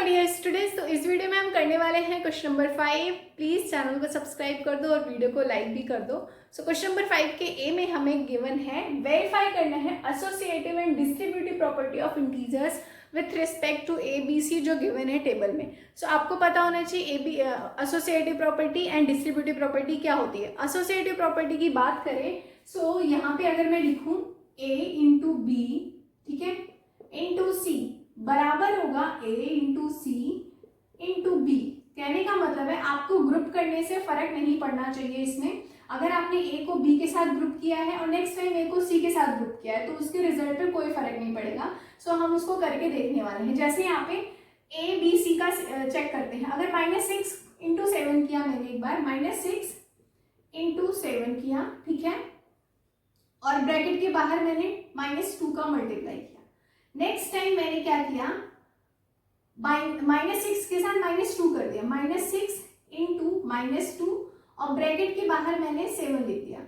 My dear students, तो इस video में हम करने वाले हैं क्वेश्चन नंबर 5। प्लीज चैनल को सब्सक्राइब कर दो और वीडियो को लाइक भी कर दो। सो क्वेश्चन नंबर 5 के ए में हमें गिवन है वेरीफाई करना है associative and distributive property of integers with respect to A B C जो गिवन है टेबल में। सो आपको पता होना चाहिए associative property and distributive property क्या होती है। एसोसिएटिव प्रॉपर्टी की बात करें सो यहाँ पे अगर मैं लिखूं ए इंटू बी, ठीक है, इंटू सी बराबर होगा ए इंटू सी इंटू बी। कहने का मतलब है आपको ग्रुप करने से फर्क नहीं पड़ना चाहिए इसमें। अगर आपने ए को बी के साथ ग्रुप किया है और नेक्स्ट टाइम ए को सी के साथ ग्रुप किया है तो उसके रिजल्ट पे कोई फर्क नहीं पड़ेगा। सो हम उसको करके देखने वाले हैं। जैसे यहाँ पे ए बी सी का चेक करते हैं। अगर -6 इंटू 7 किया मैंने, एक बार -6 इंटू 7 किया, ठीक है, और ब्रैकेट के बाहर मैंने -2 का मल्टीप्लाई किया। नेक्स्ट टाइम मैंने क्या किया, -6 के साथ -2 कर दिया, -6 इंटू -2 और ब्रैकेट के बाहर मैंने 7 लिख दिया।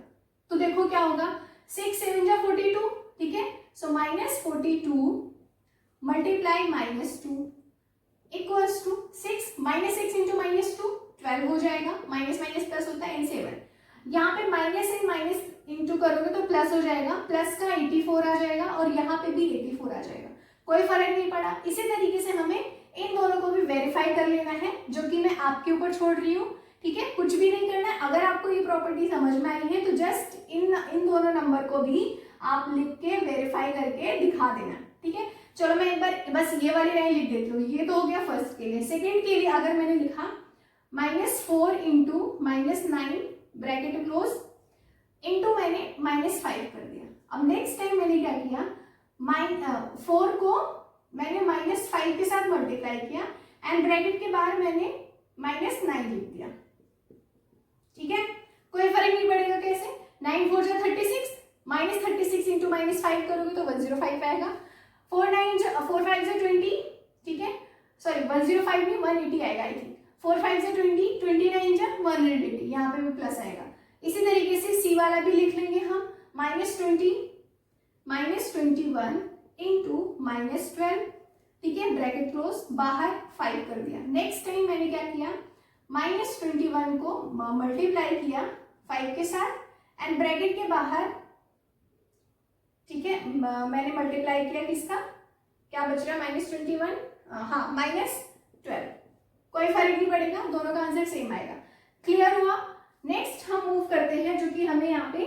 तो देखो क्या होगा, 6 7 जा 42, ठीक है। सो -42 मल्टीप्लाई -2 इक्वल्स टू 6 -6 इंटू -2 12 हो जाएगा। माइनस माइनस प्लस होता है इन 7। यहाँ पे माइनस इन माइनस इंटू करोगे तो प्लस हो जाएगा, प्लस का 84 आ जाएगा और यहाँ पे भी 84 आ जाएगा। कोई फर्क नहीं पड़ा। इसी तरीके से हमें इन दोनों को भी वेरीफाई कर लेना है, जो कि मैं आपके ऊपर छोड़ रही हूँ, ठीक है। कुछ भी नहीं करना है। अगर आपको ये प्रॉपर्टी समझ में आई है तो जस्ट इन दोनों नंबर को भी आप लिख के वेरीफाई करके दिखा देना, ठीक है। चलो मैं एक बार बस ये वाली लाइन लिख देती हूँ। ये तो हो गया फर्स्ट के लिए। सेकेंड के लिए अगर मैंने लिखा -4 इंटू -9 ब्रैकेट क्लोज इंटू मैंने -5 कर दिया। अब नेक्स्ट टाइम मैंने क्या किया, 4 को मैंने -5 के साथ मल्टीप्लाई किया एंड ब्रैकेट के बाहर मैंने -9 लिख दिया, ठीक है। कोई फर्क नहीं पड़ेगा कैसे। 9 4 जा 36, -36 इंटू -5 करोगे तो 105 आएगा। 4 5 जा 20, ठीक है, सॉरी 105 नहीं 180 आएगा आई थिंक। 4 5 जा 20, 29 जा 180, यहाँ पे भी प्लस आएगा। इसी तरीके से सी वाला भी लिख लेंगे हम, -20 -21 इंटू -12, ठीक है, ब्रैकेट क्लोज, बाहर 5 कर दिया। नेक्स्ट टाइम मैंने क्या किया, -21 को मल्टीप्लाई किया 5 के साथ एंड ब्रैकेट के बाहर, ठीक है, मैंने मल्टीप्लाई किया किसका, क्या बच रहा है, -21, हाँ -12। कोई फर्क नहीं पड़ेगा, दोनों का आंसर सेम आएगा। क्लियर हुआ। नेक्स्ट हम मूव करते हैं, जो कि हमें यहाँ पे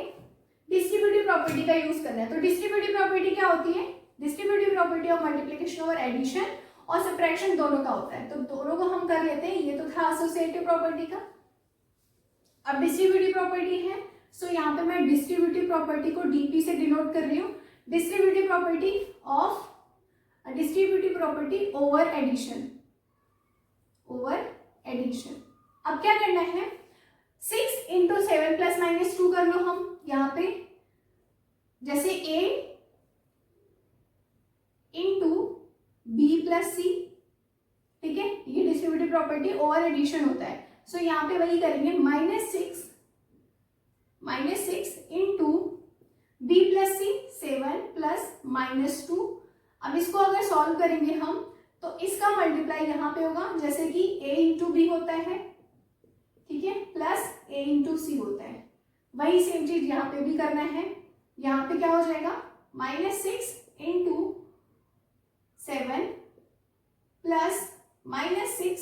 डिस्ट्रीब्यूटिव प्रॉपर्टी का यूज करना है। तो डिस्ट्रीब्यूटिव प्रॉपर्टी क्या होती है, डिस्ट्रीब्यूटिव प्रॉपर्टी ऑफ मल्टीप्लिकेशन और एडिशन और सब्ट्रैक्शन दोनों का होता है। तो दोनों को हम कर लेते हैं। ये तो था एसोसिएटिव प्रॉपर्टी का, अब डिस्ट्रीब्यूटिव प्रॉपर्टी है। सो यहाँ पे मैं डिस्ट्रीब्यूटिव प्रॉपर्टी को डीपी से डिनोट कर रही हूँ। डिस्ट्रीब्यूटिव प्रॉपर्टी ओवर एडिशन, अब क्या करना है, 6 इंटू 7 प्लस -2 कर लो हम यहाँ पे, जैसे a इंटू बी प्लस सी, ठीक है। ये डिस्ट्रीब्यूटिव प्रॉपर्टी ओवर एडिशन होता है। सो यहाँ पे वही करेंगे, -6 इंटू बी प्लस सी 7 प्लस -2। अब इसको अगर सॉल्व करेंगे हम तो इसका मल्टीप्लाई यहाँ पे होगा, जैसे कि a इंटू बी होता है, ठीक है, प्लस a इंटू सी होता है। वही सेम चीज यहाँ पे भी करना है। यहाँ पे क्या हो जाएगा, -6 इंटू 7 प्लस -6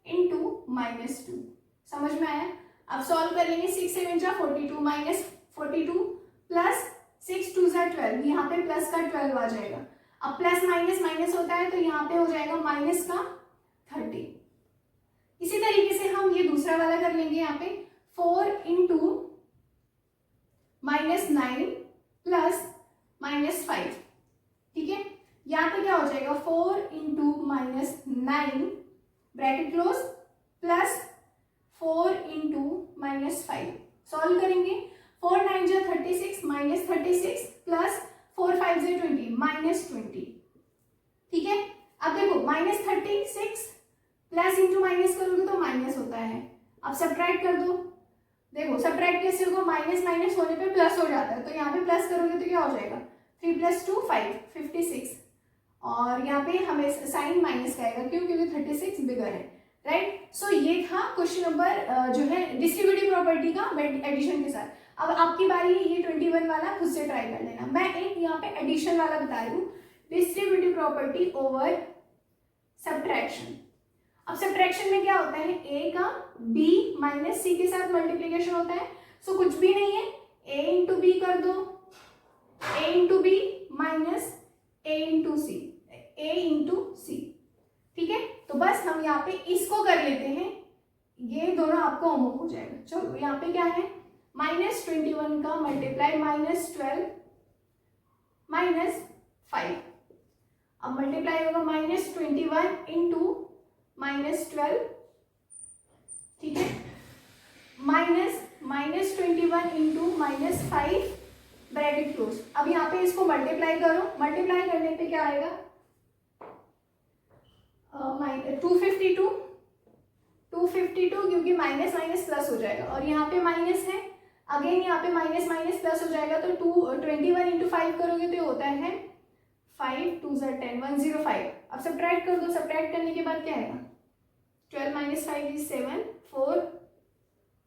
इंटू -2। समझ में आया। अब सॉल्व कर लेंगे। 6 7 जा 42, -42 प्लस 6 2 जा 12, यहाँ पे प्लस का 12 आ जाएगा। अब प्लस माइनस माइनस होता है तो यहाँ पे हो जाएगा माइनस का 30। इसी तरीके से हम ये दूसरा वाला कर लेंगे। यहाँ पे 4 इंटू -9 प्लस -5, ठीक है। यहाँ पे क्या हो जाएगा, 4 into -9 bracket close plus 4 into -5। Solve करेंगे। 4 9 जा 36, -36 प्लस 4 5 जा 20, -20, ठीक है। अब देखो -36 प्लस इंटू माइनस करोगे तो माइनस होता है। अब सब्ट्रैक्ट कर दो। देखो सब्ट्रैक्ट कैसे होगा, माइनस माइनस होने पे प्लस हो जाता है, तो यहाँ पे प्लस करोगे तो क्या हो जाएगा, 3 + 2 5, 56। और यहाँ पे हमें साइन माइनस का आएगा, क्यों? क्योंकि 36 बिगर है, राइट। सो ये था क्वेश्चन नंबर जो है डिस्ट्रीब्यूटिव प्रॉपर्टी का एडिशन के साथ। अब आपकी बारी है ये 21 वाला, खुद से ट्राई कर लेना। मैं एक यहाँ पे एडिशन वाला बता रही हूँ, डिस्ट्रीब्यूटिव प्रॉपर्टी ओवर सब्ट्रैक्शन। अब सब्ट्रैक्शन में क्या होता है, ए का बी माइनस सी के साथ मल्टीप्लीकेशन होता है। सो कुछ भी नहीं है, ए इंटू बी कर दो, ए इंटू बी माइनस ए इंटू सी, ए इंटू सी, ठीक है। तो बस हम यहाँ पे इसको कर लेते हैं, ये दोनों आपको होमवर्क हो जाएगा। चलो यहाँ पे क्या है, -21 का मल्टीप्लाई -12 -5, अब मल्टीप्लाई होगा -21 इंटू -12, ठीक है, -21 इंटू -5 ब्रैकेट क्लोज। अब यहाँ पे इसको मल्टीप्लाई करो, मल्टीप्लाई करने पे क्या आएगा, 252 क्योंकि माइनस माइनस प्लस हो जाएगा और यहाँ पे माइनस है, अगेन यहाँ पे माइनस माइनस प्लस हो जाएगा। तो 21 इंटू 5 करोगे तो ये होता है 5 2 10 105। अब सब्ट्रैक्ट कर दो, सब्ट्रैक्ट करने के बाद क्या आएगा, 12 - 5 is 7 4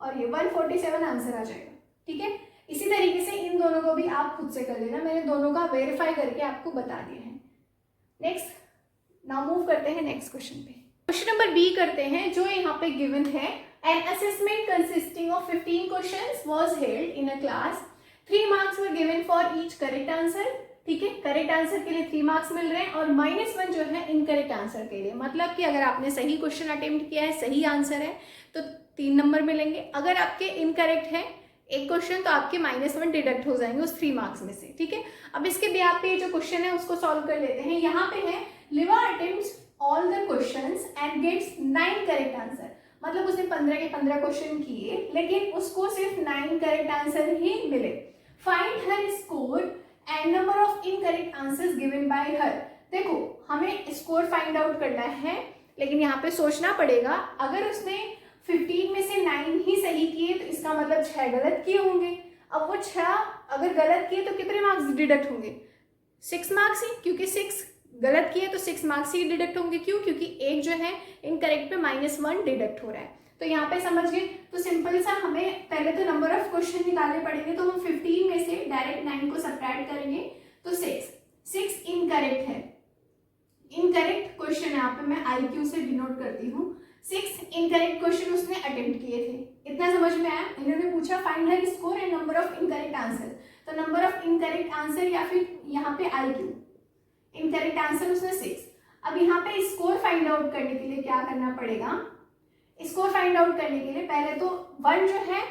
और ये 147 आंसर आ जाएगा, ठीक है। इसी तरीके से इन दोनों को भी आप खुद से कर लेना, मैंने दोनों का वेरीफाई करके आपको बता दिया है। नेक्स्ट, नाउ मूव करते हैं नेक्स्ट क्वेश्चन पे। क्वेश्चन नंबर बी करते हैं, जो यहाँ पे गिवन है, an assessment consisting of 15 questions was held in a class, 3 marks were given for each correct answer, ठीक है। करेक्ट आंसर के लिए 3 मार्क्स मिल रहे हैं और -1 जो है इनकरेक्ट आंसर के लिए, मतलब कि अगर आपने सही क्वेश्चन अटेम्प्ट किया है, सही आंसर है तो 3 नंबर मिलेंगे, अगर आपके इनकरेक्ट है एक क्वेश्चन तो आपके -1 डिडक्ट हो जाएंगे उस 3 मार्क्स में से, ठीक है। अब इसके ब्याह पे जो क्वेश्चन है उसको सॉल्व कर लेते हैं। यहाँ पे है, लिवा attempts all the questions and gets 9 correct answer, मतलब उसने 15 के 15 क्वेश्चन किए लेकिन उसको सिर्फ 9 करेक्ट आंसर ही मिले। Find her score and number of incorrect answers given by हर। देखो हमें स्कोर फाइंड आउट करना है, लेकिन यहाँ पे सोचना पड़ेगा, अगर उसने 15 में से 9 ही सही किए तो इसका मतलब 6 गलत किए होंगे। अब वो 6 अगर गलत किए तो कितने मार्क्स डिडक्ट होंगे, 6 मार्क्स ही, क्योंकि 6 गलत किए तो 6 मार्क्स ही डिडक्ट होंगे। क्यों? क्योंकि एक जो है इनकरेक्ट पे -1 डिडक्ट हो रहा है। तो यहाँ पे समझ गए। तो सिंपल सा हमें पहले तो नंबर ऑफ क्वेश्चन निकालने पड़ेंगे, तो हम 15 में से डायरेक्ट 9 को सब्ट्रैक्ट करेंगे तो 6 इनकरेक्ट है, इनकरेक्ट क्वेश्चन यहाँ पे मैं IQ से डिनोट करती हूँ। 6 इनकरेक्ट क्वेश्चन उसने अटेम्प्ट किए थे, इतना समझ में आया। इन्होंने पूछा find her score and number of incorrect answer, तो नंबर ऑफ इनकरेक्ट आंसर या फिर यहाँ पे IQ, इनकरेक्ट आंसर उसने 6। अब यहाँ पे स्कोर फाइंड आउट करने के लिए क्या करना पड़ेगा, स्कोर फाइंड आउट करने के लिए पहले तो 1 जो है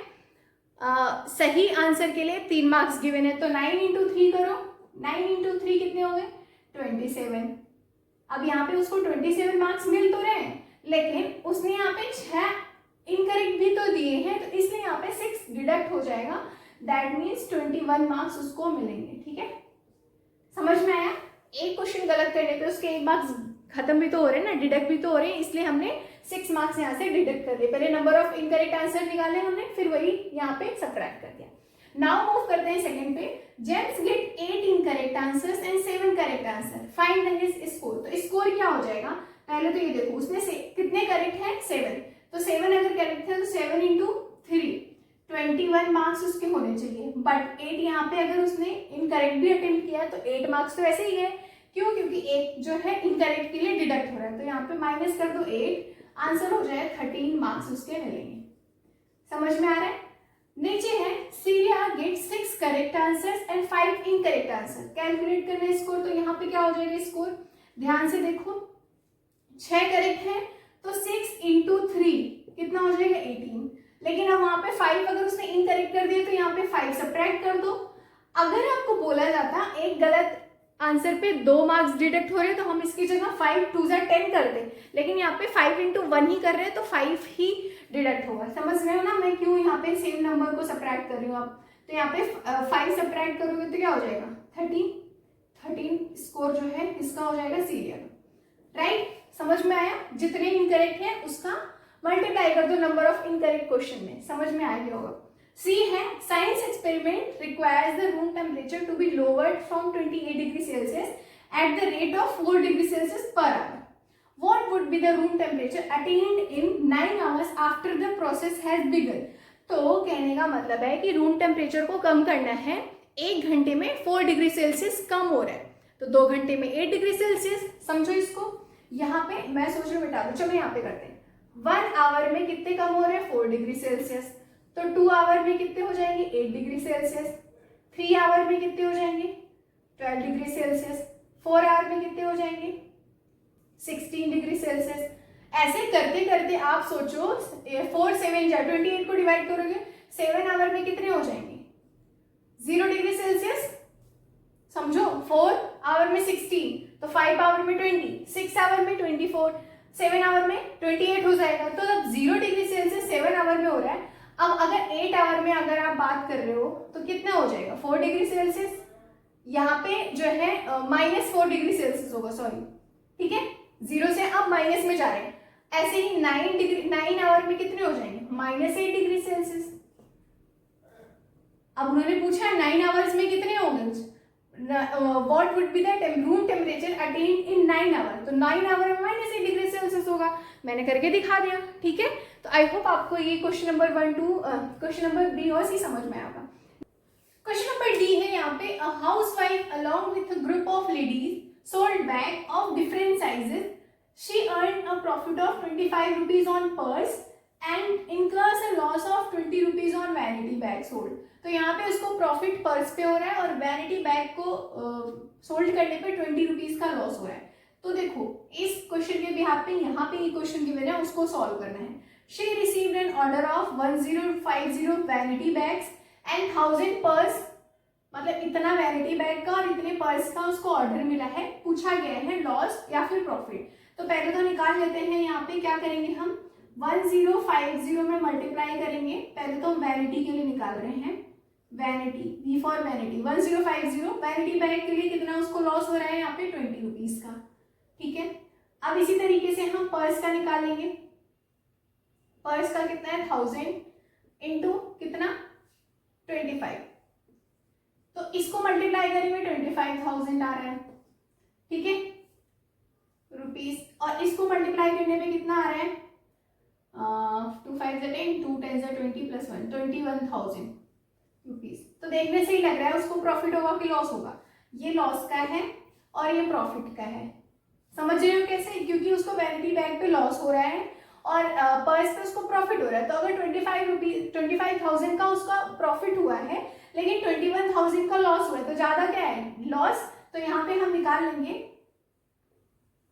सही आंसर के लिए 3 मार्क्स गिवन है, तो 9 × 3 करो, 9 × 3 कितने हो गए 27। अब यहाँ पे उसको 27 मार्क्स मिल तो रहे हैं, लेकिन उसने यहाँ पे 6 इनकरेक्ट भी तो दिए हैं, तो इसलिए यहाँ पे 6 डिडक्ट हो जाएगा, दैट मीन्स 21 मार्क्स उसको मिलेंगे, ठीक है। समझ में आया। एक क्वेश्चन गलत करने पे उसके 1 मार्क्स खत्म भी तो हो रहे हैं ना, डिडक्ट भी तो हो रहे हैं, इसलिए हमने 6 मार्क्स यहाँ से डिडक्ट कर दिए। पहले नंबर ऑफ इनकरेक्ट आंसर निकाले हमने, फिर वही यहाँ पे सब्ट्रैक्ट कर दिया। नाउ मूव करते हैं सेकंड पे। James get 8 incorrect answers and 7 correct answer, find his score. तो स्कोर क्या हो जाएगा, पहले तो ये देखो उसने कितने करेक्ट है 7, तो 7 अगर करेक्ट है तो 7 × 3 21 मार्क्स उसके होने चाहिए। बट 8 यहाँ पे अगर उसने इनकरेक्ट भी अटेम्प्ट किया तो 8 मार्क्स तो ऐसे ही गए। क्यों? क्योंकि एक जो है इनकरेक्ट के लिए डिडक्ट हो रहा है, तो यहाँ पे माइनस कर दो 8, आंसर हो जाए 13 मार्क्स उसके मिलेंगे। समझ में आ रहा है। नीचे है Syria get 6 correct answers and 5 incorrect answer, calculate करना है स्कोर। तो यहाँ पे क्या हो जाएगा स्कोर, ध्यान से देखो 6 करेक्ट है तो 6 × 3 कितना हो जाएगा 18, लेकिन अब वहां पे 5 अगर उसने इनकरेक्ट कर दिया तो यहाँ पे 5 सब्ट्रैक्ट कर दो। अगर आपको बोला जाता एक गलत आंसर पे 2 मार्क्स डिडक्ट हो रहे तो हम इसकी जगह 5 2 10 करते, लेकिन यहाँ पे 5 × 1 ही कर रहे हैं तो 5 ही डिडक्ट होगा। समझ रहे हो ना मैं क्यों यहाँ पे सेम नंबर को सब्ट्रैक्ट कर रही हूँ। आप तो यहाँ पे 5 सब्ट्रैक्ट करोगे तो क्या हो जाएगा 13 स्कोर जो है इसका हो जाएगा सीरिया, राइट। समझ में आया। जितने इनकरेक्ट है उसका मल्टीप्लाई कर दो नंबर ऑफ इनकरेक्ट क्वेश्चन में, समझ में आ गया होगा। सी है science experiment requires the room temperature to be lowered from 28 degree Celsius at the rate of 4 degree Celsius per hour. What would be the room temperature attained in 9 hours after the process has begun? तो कहने का मतलब है कि room temperature को कम करना है, 1 घंटे में 4 डिग्री सेल्सियस कम हो रहा है, तो 2 घंटे में 8 डिग्री सेल्सियस। समझो इसको। यहाँ पे मैं सोच रही हूँ बेटा, चलो यहाँ पे करते हैं। 1 आवर में कितने कम हो रहे हैं? 4 डिग्री सेल्सियस। तो 2 आवर में कितने हो जाएंगे? 8 डिग्री सेल्सियस। 3 आवर में कितने हो जाएंगे? 12 डिग्री सेल्सियस। 4 आवर में कितने हो जाएंगे? 16 डिग्री सेल्सियस। ऐसे करते करते आप सोचो 4 7 जा 28 को डिवाइड करोगे, 7 आवर में कितने हो जाएंगे? 0 डिग्री सेल्सियस। समझो, 4 आवर में 16, तो 5 आवर में 20, 6 आवर में 24, 7 आवर में 28 हो जाएगा। तो अब 0 डिग्री सेल्सियस 7 आवर में हो रहा है। अब अगर 8 आवर में अगर आप बात कर रहे हो तो कितना हो जाएगा? 4 डिग्री सेल्सियस। यहाँ पे जो है -4 डिग्री सेल्सियस होगा, सॉरी, ठीक है, 0 से अब माइनस में जा रहे हैं। ऐसे ही 9 आवर में कितने हो जाएंगे? -8 डिग्री सेल्सियस। अब उन्होंने पूछा 9 आवर्स में कितने होंगे? What would be the room temperature attained in 9 hour? तो 9 आवर में -8 डिग्री सेल्सियस होगा। मैंने करके दिखा दिया, ठीक है। तो आई होप आपको ये question number 1 2 question number B और सी समझ में आएगा। क्वेश्चन नंबर डी है यहाँ पे, a housewife along with a group of ladies sold bag of different sizes. She earned a profit of 25 rupees on purse and incurs a loss of 20 rupees on vanity bag sold. तो यहाँ पे उसको profit purse पे हो रहा है और vanity bag को सोल्ड करने पे 20 रुपीज का लॉस हो रहा है। तो देखो इस क्वेश्चन के बिहाफ पे यहाँ पे ये क्वेश्चन गिवन है, उसको सॉल्व करना है। She received an order of 1050 vanity bags and 1000 purse, मतलब इतना वैनिटी बैग का और इतने पर्स का उसको ऑर्डर मिला है। पूछा गया है लॉस या फिर प्रॉफिट। तो पहले तो निकाल लेते हैं। यहाँ पे क्या करेंगे हम? 1050 में मल्टीप्लाई करेंगे। पहले तो हम वैनिटी के लिए निकाल रहे हैं, vanity, V for vanity, 1050 vanity bag के लिए कितना उसको लॉस हो रहा है यहाँ पे? 20 रुपीज का, ठीक है। अब इसी तरीके से हम पर्स का निकालेंगे। पर्स का कितना है? 1000 इंटू कितना? 25। तो इसको मल्टीप्लाई करेंगे 25,000 आ रहा है, ठीक है, रुपीज। और इसको मल्टीप्लाई करने में कितना आ रहा है? 2 5 10, 2 10 20 प्लस 1, 21,000 रुपीज। तो देखने से ही लग रहा है उसको प्रॉफिट होगा कि लॉस होगा। ये लॉस का है और ये प्रॉफिट का है। समझ रहे हो कैसे? क्योंकि उसको वैनिटी बैग पे लॉस हो रहा है और पर्स पे उसको प्रॉफिट हो रहा है। तो अगर 25,000 का उसका प्रॉफिट हुआ है लेकिन 21,000 का लॉस हुआ है, तो ज्यादा क्या है? लॉस। तो यहाँ पे हम निकाल लेंगे।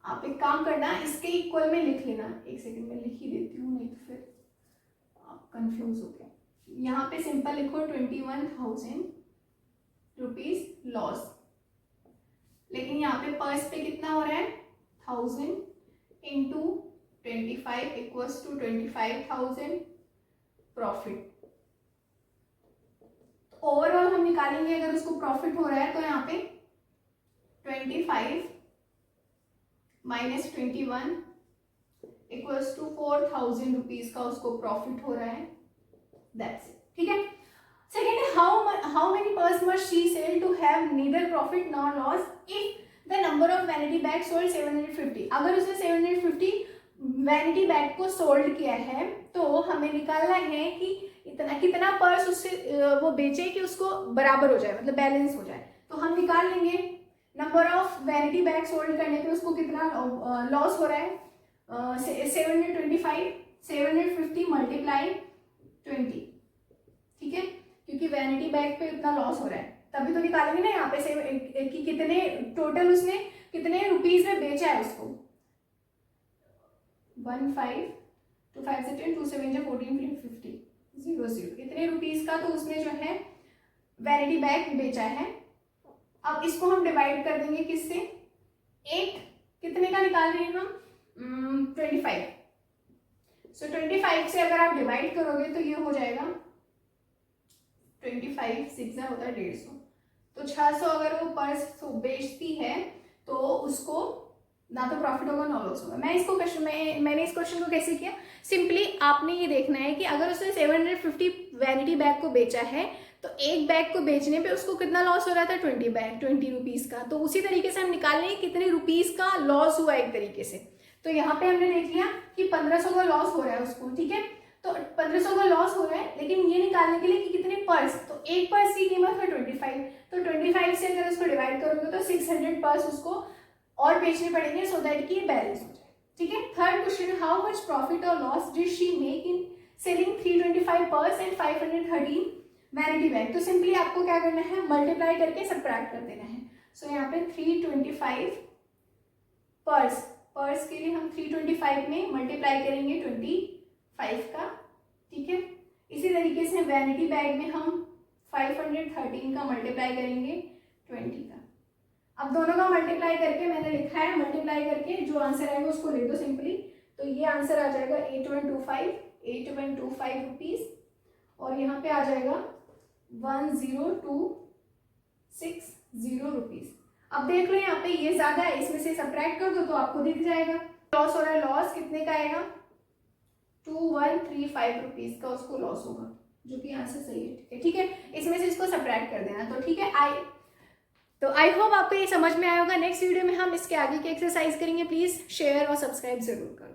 आप एक काम करना, इसके इक्वल में लिख लेना। एक सेकंड में लिख ही देती हूँ, नहीं तो फिर आप कंफ्यूज हो गए। यहाँ पे सिंपल लिखो 21,000 रुपीज लॉस, लेकिन यहाँ पे पर्स पे कितना हो रहा है? 1000 into 25 equals to 25,000 profit. Overall हम निकालेंगे अगर उसको प्रॉफिट हो रहा है तो यहाँ पे 25 माइनस 21 इक्वल्स टू 4,000 रुपीज का उसको प्रॉफिट हो रहा है। दैट्स इट, ठीक है। सेकेंड है, how many purse must she sell to have neither profit nor loss if the number of vanity bag sold 750। अगर उसने 750 वैनिटी बैग को सोल्ड किया है तो हमें निकालना है कि इतना कितना पर्स उससे वो बेचे कि उसको बराबर हो जाए, मतलब बैलेंस हो जाए। तो हम निकाल लेंगे number of vanity bag sold करने पे उसको कितना लॉस हो रहा है। 725, 750 मल्टीप्लाई 20, ठीक है, क्योंकि वैनिटी बैग पे इतना लॉस हो रहा है तभी तो निकालेंगे ना यहाँ पे कि कितने टोटल उसने कितने रुपीज में बेचा है उसको। 15, 2 5 से 10, 2 7 जा 14, 50, 0 इतने रुपीज का तो उसने जो है वैनिटी बैग बेचा है। अब इसको हम डिवाइड कर देंगे किससे? 8 कितने का निकाल रहे हैं हम? 25। सो 25 से अगर आप डिवाइड करोगे तो ये हो जाएगा 25 6 होता है 150। तो 600 अगर वो पर्स बेचती है तो उसको ना तो प्रॉफिट होगा ना लॉस होगा। मैंने इस क्वेश्चन को कैसे किया? सिंपली आपने ये देखना है कि अगर उसने 750 वैनिटी बैग को बेचा है तो एक बैग को बेचने पे उसको कितना लॉस हो रहा था, 20 रुपीज़ का। तो उसी तरीके से हम निकाल लेंगे कितने रुपीज़ का लॉस हुआ एक तरीके से। तो यहाँ पे हमने देख लिया कि 1500 का लॉस हो रहा है उसको, ठीक है। तो 1500 का लॉस हो रहा है, लेकिन ये निकालने के लिए कि कितने पर्स, तो एक पर्स की कीमत है 25, तो 25 से अगर उसको डिवाइड करोगे तो 600 पर्स उसको और बेचने पड़ेंगे सो दैट कि ये बैलेंस हो जाए, ठीक है। Third question, how much profit और loss did she make in selling 325 purse and 513 vanity bag. तो सिंपली आपको क्या करना है, मल्टीप्लाई करके सबट्रैक्ट कर देना है। सो यहाँ पे 325 पर्स के लिए हम 325 में मल्टीप्लाई करेंगे 25 का, ठीक है। इसी तरीके से वैनिटी बैग में हम 513 का मल्टीप्लाई करेंगे 20 का। अब दोनों का मल्टीप्लाई करके मैंने लिखा है, मल्टीप्लाई करके जो आंसर आएगा उसको लिख दो सिंपली। तो ये आंसर आ जाएगा 8125 रुपीज़, और यहाँ पे आ जाएगा 10260 रुपीज़। अब देख लो यहाँ पे ये ज़्यादा है, इसमें से सब्ट्रैक्ट कर दो तो आपको दिख जाएगा। लॉस हो रहा है, लॉस कितने का आएगा, 2135 रुपीज़ का उसको लॉस होगा, जो कि यहाँ से सही है, ठीक है। इसमें से इसको सब्ट्रैक्ट कर देना, तो ठीक है। आई होप आपको ये समझ में आया होगा। नेक्स्ट वीडियो में हम इसके आगे की एक्सरसाइज करेंगे। प्लीज़ शेयर और सब्सक्राइब जरूर करो।